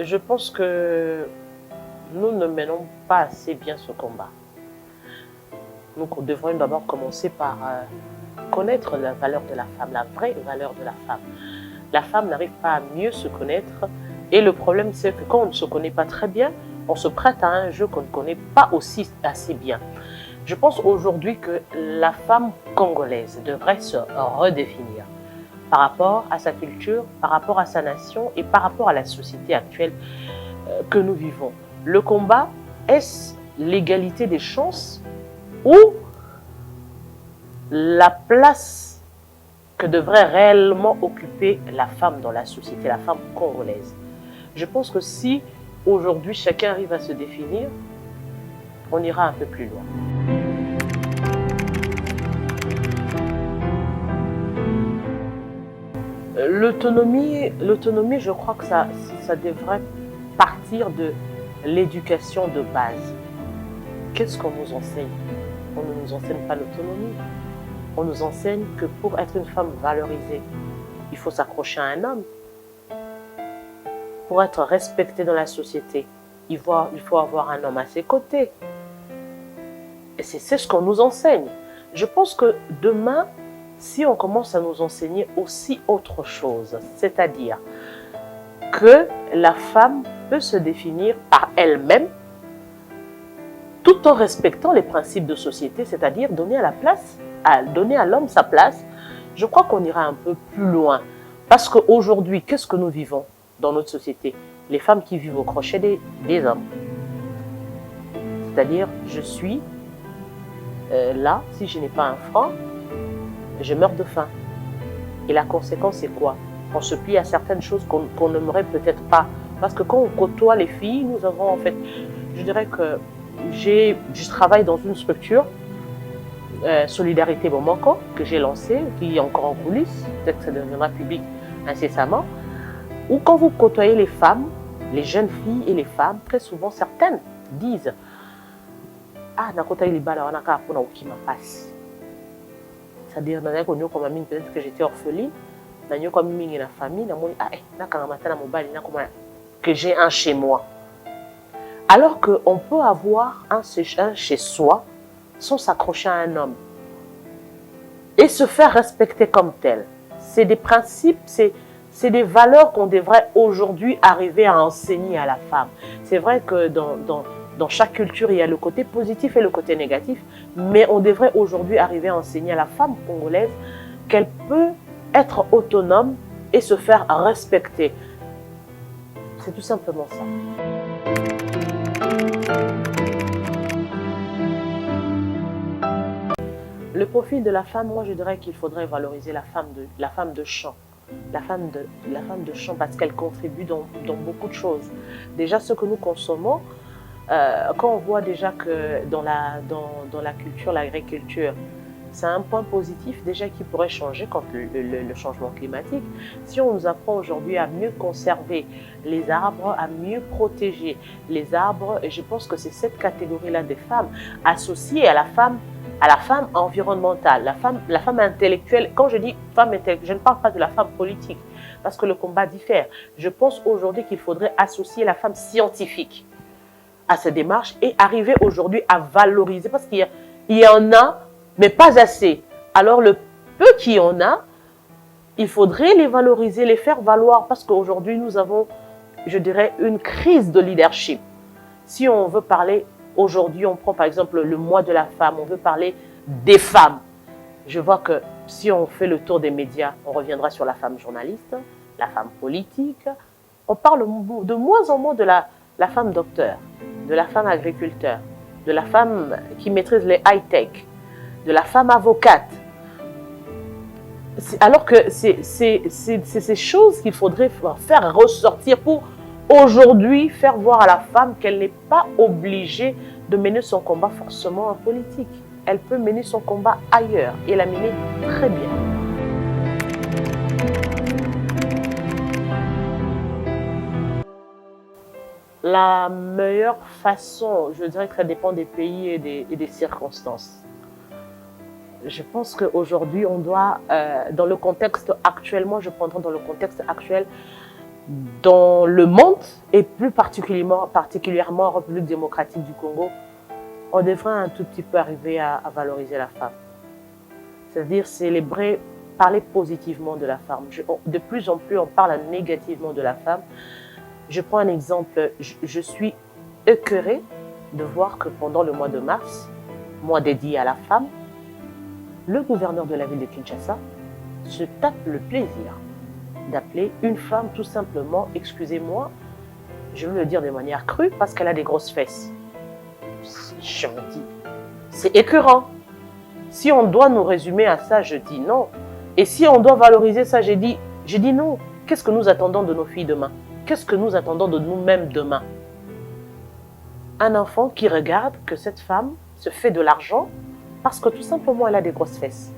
Je pense que nous ne menons pas assez bien ce combat. Nous devrions d'abord commencer par connaître la valeur de la femme, la vraie valeur de la femme. La femme n'arrive pas à mieux se connaître et le problème c'est que quand on ne se connaît pas très bien, on se prête à un jeu qu'on ne connaît pas aussi assez bien. Je pense aujourd'hui que la femme congolaise devrait se redéfinir par rapport à sa culture, par rapport à sa nation et par rapport à la société actuelle que nous vivons. Le combat, est-ce l'égalité des chances ou la place que devrait réellement occuper la femme dans la société, la femme congolaise? Je pense que si aujourd'hui chacun arrive à se définir, on ira un peu plus loin. L'autonomie, je crois que ça devrait partir de l'éducation de base. Qu'est-ce qu'on nous enseigne? On ne nous enseigne pas l'autonomie. On nous enseigne que pour être une femme valorisée, il faut s'accrocher à un homme. Pour être respecté dans la société, il faut avoir un homme à ses côtés. Et c'est ce qu'on nous enseigne. Je pense que demain, si on commence à nous enseigner aussi autre chose, c'est-à-dire que la femme peut se définir par elle-même tout en respectant les principes de société, c'est-à-dire donner à l'homme sa place, je crois qu'on ira un peu plus loin. Parce qu'aujourd'hui, qu'est-ce que nous vivons dans notre société? Les femmes qui vivent au crochet des hommes. C'est-à-dire, je suis là, si je n'ai pas un franc, je meurs de faim. Et la conséquence, c'est quoi? On se plie à certaines choses qu'on n'aimerait peut-être pas. Parce que quand on côtoie les filles, nous avons en fait, je dirais que je travaille dans une structure, Solidarité Bomoko, que j'ai lancée, qui est encore en coulisses, peut-être que ça deviendra public incessamment, où quand vous côtoyez les femmes, les jeunes filles et les femmes, très souvent certaines disent « Ah, nakota ilibala wanaka apona ukima passe ». C'est-à-dire, peut-être que j'étais orpheline, que j'ai un chez moi. Alors qu'on peut avoir un chez soi sans s'accrocher à un homme et se faire respecter comme tel. C'est des principes, c'est des valeurs qu'on devrait aujourd'hui arriver à enseigner à la femme. C'est vrai que dans chaque culture, il y a le côté positif et le côté négatif, mais on devrait aujourd'hui arriver à enseigner à la femme congolaise qu'elle peut être autonome et se faire respecter. C'est tout simplement ça. Le profil de la femme, moi je dirais qu'il faudrait valoriser la femme de champ. La femme de champ parce qu'elle contribue dans beaucoup de choses. Déjà ce que nous consommons, quand on voit déjà que dans la culture, l'agriculture, c'est un point positif déjà qui pourrait changer contre le changement climatique. Si on nous apprend aujourd'hui à mieux conserver les arbres, à mieux protéger les arbres, et je pense que c'est cette catégorie-là des femmes associée à la femme environnementale, la femme intellectuelle. Quand je dis femme intellectuelle, je ne parle pas de la femme politique, parce que le combat diffère. Je pense aujourd'hui qu'il faudrait associer la femme scientifique à cette démarche et arriver aujourd'hui à valoriser, parce qu'il y en a, mais pas assez. Alors le peu qu'il y en a, il faudrait les valoriser, les faire valoir, parce qu'aujourd'hui nous avons, je dirais, une crise de leadership. Si on veut parler, aujourd'hui on prend par exemple le mois de la femme, on veut parler des femmes. Je vois que si on fait le tour des médias, on reviendra sur la femme journaliste, la femme politique. On parle de moins en moins de la femme docteur, de la femme agriculteur, de la femme qui maîtrise les high-tech, de la femme avocate. Alors que c'est ces choses qu'il faudrait faire ressortir pour aujourd'hui faire voir à la femme qu'elle n'est pas obligée de mener son combat forcément en politique. Elle peut mener son combat ailleurs et la mener très bien. La meilleure façon, je dirais que ça dépend des pays et des circonstances. Je pense qu'aujourd'hui, on doit, dans le contexte actuellement, je prendrai dans le contexte actuel, dans le monde, et plus particulièrement en République démocratique du Congo, on devrait un tout petit peu arriver à valoriser la femme. C'est-à-dire célébrer, parler positivement de la femme. De plus en plus, on parle négativement de la femme. Je prends un exemple. Je suis écœurée de voir que pendant le mois de mars, mois dédié à la femme, le gouverneur de la ville de Kinshasa se tape le plaisir d'appeler une femme tout simplement, excusez-moi, je veux le dire de manière crue, parce qu'elle a des grosses fesses. Je me dis, c'est écœurant. Si on doit nous résumer à ça, je dis non. Et si on doit valoriser ça, je dis non. Qu'est-ce que nous attendons de nos filles demain? Qu'est-ce que nous attendons de nous-mêmes demain? Un enfant qui regarde que cette femme se fait de l'argent parce que tout simplement elle a des grosses fesses.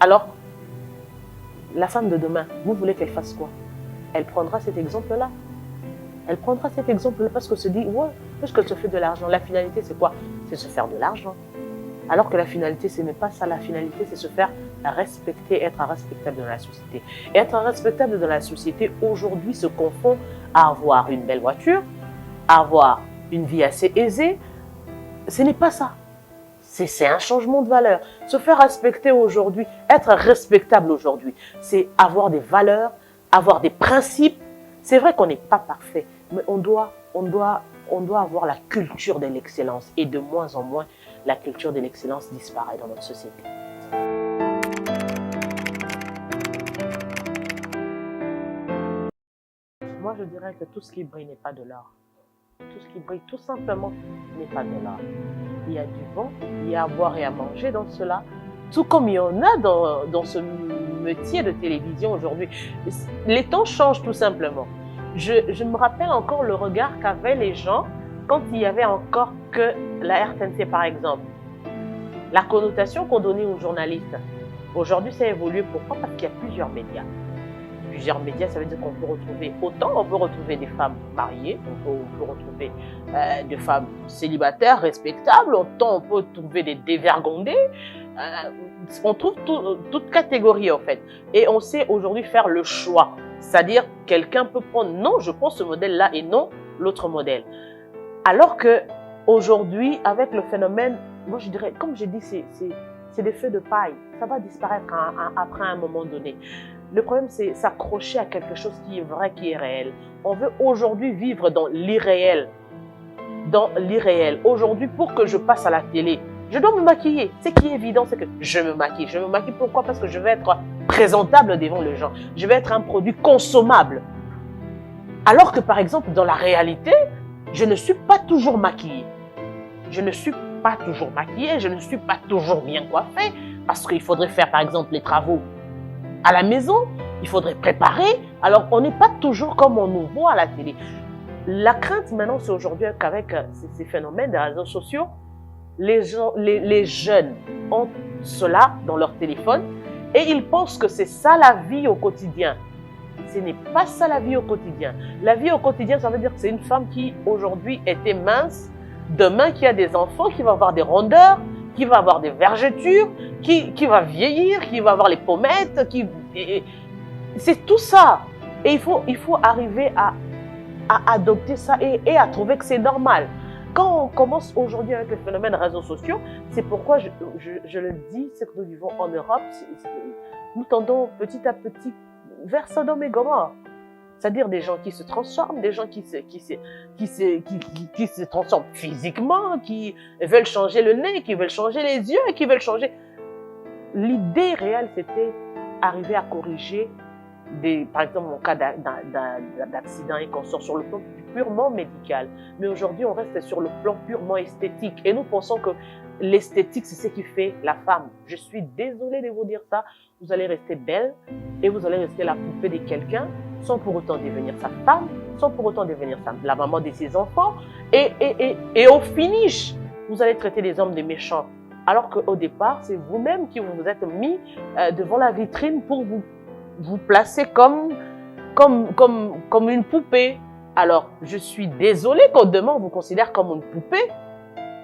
Alors, la femme de demain, vous voulez qu'elle fasse quoi? Elle prendra cet exemple-là. Elle prendra cet exemple-là parce qu'elle se dit, ouais, puisqu'elle se fait de l'argent, la finalité c'est quoi? C'est se faire de l'argent. Alors que la finalité, ce n'est pas ça. La finalité, c'est se faire respecter, être respectable dans la société. Et être respectable dans la société, aujourd'hui, se confond à avoir une belle voiture, à avoir une vie assez aisée. Ce n'est pas ça. C'est un changement de valeur. Se faire respecter aujourd'hui, être respectable aujourd'hui, c'est avoir des valeurs, avoir des principes. C'est vrai qu'on n'est pas parfait, mais on doit avoir la culture de l'excellence. Et de moins en moins, la culture de l'excellence disparaît dans notre société. Moi, je dirais que tout ce qui brille n'est pas de l'or. Tout ce qui brille, tout simplement, n'est pas de l'or. Il y a du bon, il y a à boire et à manger dans cela, tout comme il y en a dans ce métier de télévision aujourd'hui. Les temps changent tout simplement. Je me rappelle encore le regard qu'avaient les gens quand il y avait encore que la RTNC par exemple. La connotation qu'on donnait aux journalistes. Aujourd'hui, ça a évolué. Pourquoi? Parce qu'il y a plusieurs médias. Plusieurs médias, ça veut dire qu'on peut retrouver on peut retrouver des femmes mariées, on peut retrouver des femmes célibataires, respectables, autant on peut trouver des dévergondés, on trouve toute catégorie en fait. Et on sait aujourd'hui faire le choix, c'est-à-dire quelqu'un peut prendre, non, je prends ce modèle-là et non l'autre modèle. Alors que aujourd'hui, avec le phénomène, moi je dirais, comme j'ai dit, c'est des feux de paille, ça va disparaître après un moment donné. Le problème, c'est s'accrocher à quelque chose qui est vrai, qui est réel. On veut aujourd'hui vivre dans l'irréel. Dans l'irréel. Aujourd'hui, pour que je passe à la télé, je dois me maquiller. Ce qui est évident, c'est que je me maquille. Je me maquille pourquoi? Parce que je vais être présentable devant les gens. Je vais être un produit consommable. Alors que, par exemple, dans la réalité, je ne suis pas toujours maquillée. Je ne suis pas toujours maquillée. Je ne suis pas toujours bien coiffée. Parce qu'il faudrait faire, par exemple, les travaux à la maison, il faudrait préparer. Alors, on n'est pas toujours comme on nous voit à la télé. La crainte maintenant, c'est aujourd'hui qu'avec ces phénomènes des réseaux sociaux, les jeunes ont cela dans leur téléphone et ils pensent que c'est ça la vie au quotidien. Ce n'est pas ça la vie au quotidien. La vie au quotidien, ça veut dire que c'est une femme qui aujourd'hui était mince, demain qui a des enfants, qui va avoir des rondeurs, qui va avoir des vergetures, qui va vieillir, qui va avoir les pommettes, c'est tout ça. Et il faut arriver à adopter ça et à trouver que c'est normal. Quand on commence aujourd'hui avec le phénomène réseaux sociaux, c'est pourquoi je le dis, c'est que nous vivons en Europe, nous tendons petit à petit vers Sodome et Gomorrhe. C'est-à-dire des gens qui se transforment, des gens qui se transforment physiquement, qui veulent changer le nez, qui veulent changer les yeux, qui veulent changer. L'idée réelle, c'était arriver à corriger par exemple, en cas d'accident et qu'on sort sur le plan purement médical. Mais aujourd'hui, on reste sur le plan purement esthétique. Et nous pensons que l'esthétique, c'est ce qui fait la femme. Je suis désolée de vous dire ça. Vous allez rester belle et vous allez rester la poupée de quelqu'un sans pour autant devenir sa femme, sans pour autant devenir la maman de ses enfants. Et au finish, vous allez traiter les hommes de méchants. Alors qu'au départ, c'est vous-même qui vous êtes mis devant la vitrine pour vous placer comme une poupée. Alors, je suis désolée qu'au demain, on vous considère comme une poupée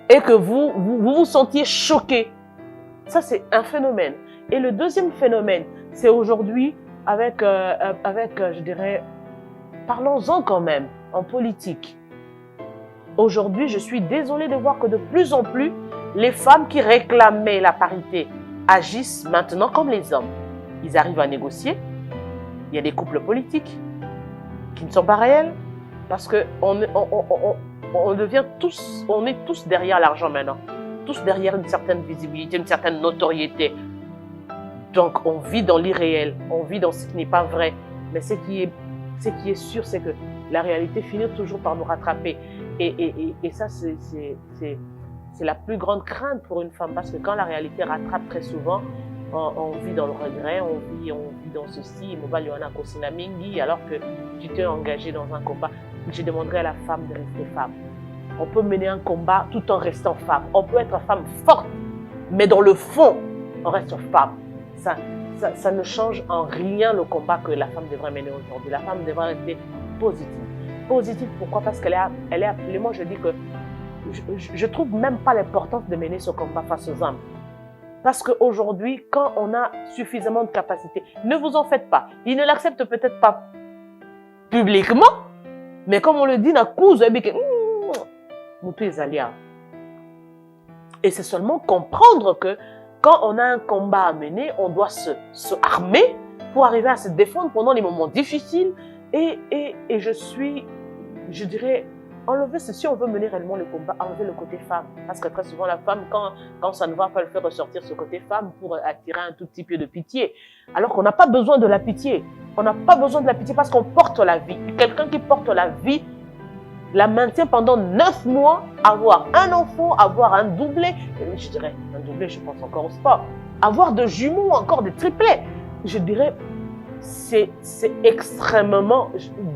et que vous sentiez choqué. Ça, c'est un phénomène. Et le deuxième phénomène, c'est aujourd'hui je dirais, parlons-en quand même en politique. Aujourd'hui, je suis désolée de voir que de plus en plus, les femmes qui réclamaient la parité agissent maintenant comme les hommes. Ils arrivent à négocier. Il y a des couples politiques qui ne sont pas réels parce qu'on devient tous, on est tous derrière l'argent maintenant, tous derrière une certaine visibilité, une certaine notoriété. Donc on vit dans l'irréel, on vit dans ce qui n'est pas vrai. Mais ce qui est sûr, c'est que la réalité finit toujours par nous rattraper. Et ça, c'est la plus grande crainte pour une femme parce que quand la réalité rattrape très souvent, on vit dans le regret, on vit dans ceci, alors que tu t'es engagé dans un combat. Je demanderais à la femme de rester femme. On peut mener un combat tout en restant femme. On peut être femme forte, mais dans le fond, on reste femme. Ça ne change en rien le combat que la femme devrait mener aujourd'hui. La femme devrait rester positive. Positive, pourquoi? Parce qu'elle est appelée. Moi, je dis que je ne trouve même pas l'importance de mener ce combat face aux hommes. Parce qu'aujourd'hui, quand on a suffisamment de capacité, ne vous en faites pas. Ils ne l'acceptent peut-être pas publiquement, mais comme on le dit, et c'est seulement comprendre que quand on a un combat à mener, on doit se armer pour arriver à se défendre pendant les moments difficiles. Et je dirais, enlever, si on veut mener réellement le combat, enlever le côté femme. Parce que très souvent, la femme, quand ça ne va pas, elle fait ressortir ce côté femme pour attirer un tout petit peu de pitié. Alors qu'on n'a pas besoin de la pitié. On n'a pas besoin de la pitié parce qu'on porte la vie. Quelqu'un qui porte la vie la maintient pendant 9 mois, avoir un enfant, avoir un doublé. Je dirais, un doublé, je pense encore au sport. Avoir de jumeaux, encore des triplés. Je dirais, c'est extrêmement...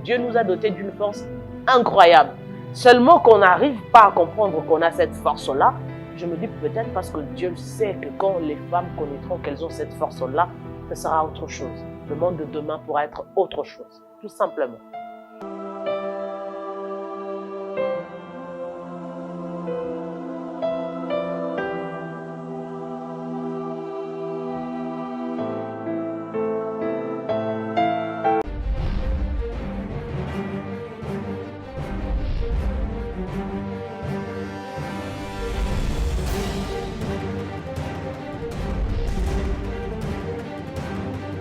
Dieu nous a dotés d'une force incroyable. Seulement qu'on n'arrive pas à comprendre qu'on a cette force-là, je me dis peut-être parce que Dieu sait que quand les femmes connaîtront qu'elles ont cette force-là, ce sera autre chose. Le monde de demain pourra être autre chose, tout simplement.